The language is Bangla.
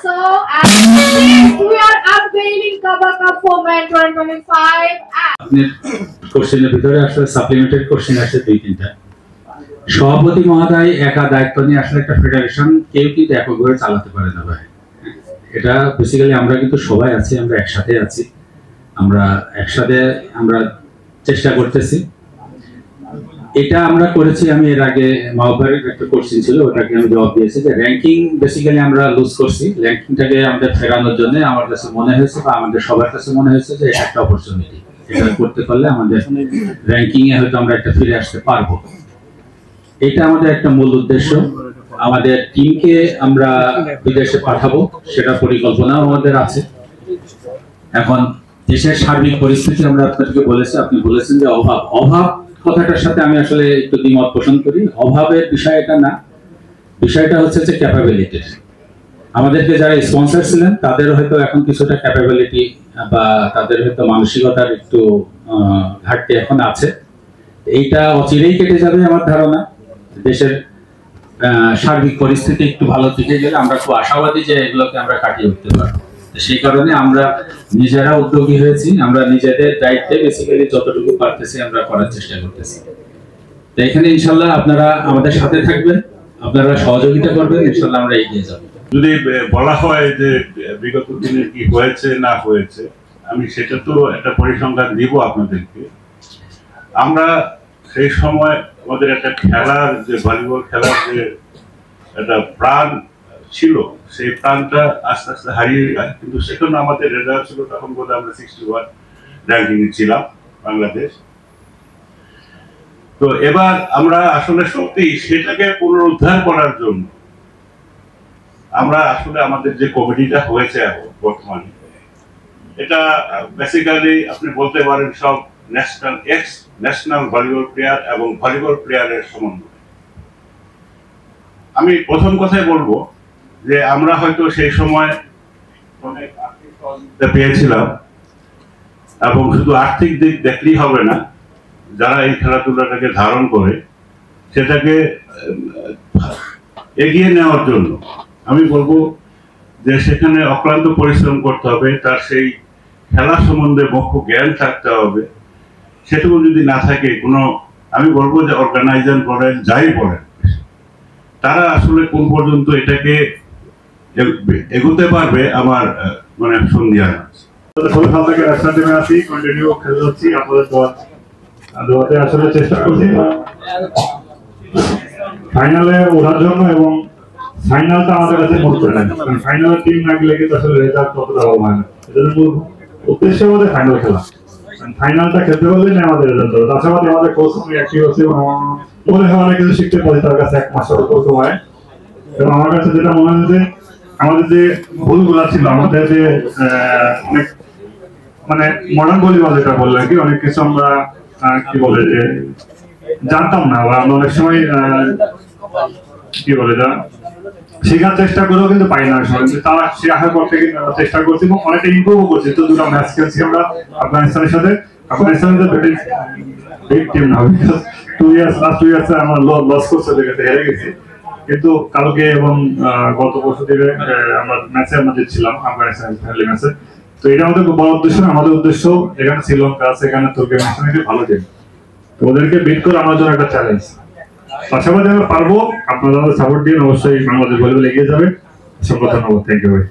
So, as we are unveiling Kaba Cup for Men 2025. আপনার কোশ্চেনের ভিতরে আসলে সাপ্লিমেন্টারি কোশ্চেন আছে দুই তিনটা। সভাপতি মহোদয় একা দায়িত্ব নিয়ে আসলে একটা ফেডারেশন কেউ কিন্তু এককভাবে চালাতে পারে না ভাই। এটা বেসিক্যালি আমরা কিন্তু সবাই আছি, আমরা একসাথে আছি, আমরা একসাথে চেষ্টা করতেছি। এটা আমরা করেছি, আমি এর আগে মাহবারের একটা কোশ্চেন ছিল, ওটাকে আমি জবাব দিয়েছি যে র্যাঙ্কিং বেসিক্যালি আমরা লুজ করছি। র্যাঙ্কিংটাকে আমাদের ফেরানোর জন্য আমার কাছে মনে হয়েছে বা আমাদের সবার কাছে মনে হয়েছে যে এটা একটা অপরচুনিটি, এটা করতে পারলে আমাদের র্যাঙ্কিং এ হয়তো আমরা একটা ফিরে আসতে পারবো। এটা আমাদের একটা মূল উদ্দেশ্য। আমাদের টিমকে আমরা বিদেশে পাঠাবো, সেটা পরিকল্পনাও আমাদের আছে। এখন দেশের সার্বিক পরিস্থিতি আমরা আপনাদেরকে বলেছি, আপনি বলেছেন যে অভাব কথাটার সাথে আমি আসলে একটু দ্বিমত পোষণ করি। অভাবের বিষয় এটা না, বিষয়টা হচ্ছে যে ক্যাপাবিলিটি। আমাদেরকে যারা স্পন্সর ছিলেন তাদের হয়তো এখন কিছুটা ক্যাপাবিলিটি বা তাদের হয়তো মানসিকতার একটু ঘাটতি এখন আছে। এইটা অচিরেই কেটে যাবে আমার ধারণা। দেশের সার্বিক পরিস্থিতি একটু ভালো দিকে গেলে আমরা খুব আশাবাদী যে এগুলোকে আমরা কাটিয়ে উঠতে পারবো। সেই কারণে আমরা নিজেরা উদ্যোগী হয়েছি, আমরা নিজেদের দায়িত্বে বেসিক্যালি যতটুকু পারতেছি আমরা করার চেষ্টা করতেছি। তো এখানে ইনশাল্লাহ আপনারা আমাদের সাথে থাকবেন, আপনারা সহযোগিতা করবেন, ইনশাল্লাহ আমরা এগিয়ে যাব। যদি বলা হয় যে বিগত দিনে কি হয়েছে না হয়েছে, আমি সেটা তো একটা পরিসংখ্যান দিব আপনাদেরকে। আমরা সেই সময় আমাদের একটা খেলার যে ভলিবল খেলার যে একটা প্রাণ ছিল, সেই প্রাণটা আস্তে আস্তে হারিয়ে যায়। কিন্তু সেখানে আমাদের রেজাল্ট ছিল তখন বোধ আমরা 61 র্যাঙ্কিং ছিলাম বাংলাদেশ। তো এবার আমরা আসলে সত্যি সেটাকে পুনরুদ্ধার করার জন্য আমরা আসলে আমাদের যে কমিটিটা হয়েছে এখন বর্তমানে, এটা বেসিক্যালি আপনি বলতে পারেন সব ন্যাশনাল ভলিবল প্লেয়ার এবং ভলিবল প্লেয়ারের সমন্বয়। আমি প্রথম কথাই বলবো যে আমরা হয়তো সেই সময় অনেক আর্থিক সহযোগিতা পেয়েছিলাম, এবং শুধু আর্থিক দিক দেখলেই হবে না, যারা এই খেলাধুলাটাকে ধারণ করে সেটাকে এগিয়ে নেওয়ার জন্য আমি বলবো যে সেখানে অক্লান্ত পরিশ্রম করতে হবে, তার সেই খেলা সম্বন্ধে মুখ্য জ্ঞান থাকতে হবে। সেটুকু যদি না থাকে, কোনো আমি বলবো যে অর্গানাইজার বলেন যাই বলেন, তারা আসলে কোন পর্যন্ত এটাকে এগোতে পারবে আমার মানে সন্দেহ আছে। ষোলো সাল থেকে ন্যাশনাল টিমে আছি, কন্টিনিউ খেলে যাচ্ছি, আপনাদের দোয়াতে আসলে চেষ্টা করছি ফাইনালে ওঠার জন্য, এবং ফাইনালটা আমাদের কাছে গুরুত্বপূর্ণ। কারণ ফাইনালের টিম না গেলে কিন্তু আসলে রেজাল্ট ততটা ভালো হয় না। এদের মূল উদ্দেশ্য আমাদের ফাইনাল খেলা, ফাইনালটা খেলতে পারলে না আমাদের রেজাল্ট হবে। তাছাড়া আমাদের কোচ অ্যাক্টিভ আছে এবং মনে হয় অনেক কিছু শিখতে পারি তার কাছে এক মাস সময়। এবং আমার কাছে যেটা মনে হয়েছে, আমাদের যে ভুলগুলো ছিল, আমাদের যে অনেক মানে মডার্ন ভলিবল যেটা বললাম কি, অনেক কিছু আমরা কি বলে যে জানতাম না, বা আমরা অনেক সময় কি বলে যা শেখার চেষ্টা করেও কিন্তু পাই না। তারা সে আসার পর থেকে চেষ্টা করছি এবং অনেকটা ইমপ্রুভ করছি। তো দুটো ম্যাচ খেলছি আমরা আফগানিস্তানের সাথে। আফগানিস্তানের বিগ টিম না, বিকজ 2 ইয়ার্স লাস্ট 2 ইয়ার্সে আমরা লস করতে গেছে, হেরে গেছি। কিন্তু কালকে এবং গত পরশু দিনে আমরা ম্যাচে আমরা জিতছিলাম আফগানিস্তান ফ্রেন্ডলি ম্যাচে। তো এটা আমাদের বড় উদ্দেশ্য না, আমাদের উদ্দেশ্য এখানে শ্রীলঙ্কা আছে, এখানে তুর্কমেনিস্তান ভালো টিম, তো ওদেরকে বিট করে আমার জন্য একটা চ্যালেঞ্জ। আশাবাদী আমরা পারবো, আপনারা সাপোর্ট দিন, অবশ্যই বাংলাদেশ ভলিবল এগিয়ে যাবে। সব কথা নেবো। থ্যাংক ইউ ভাই।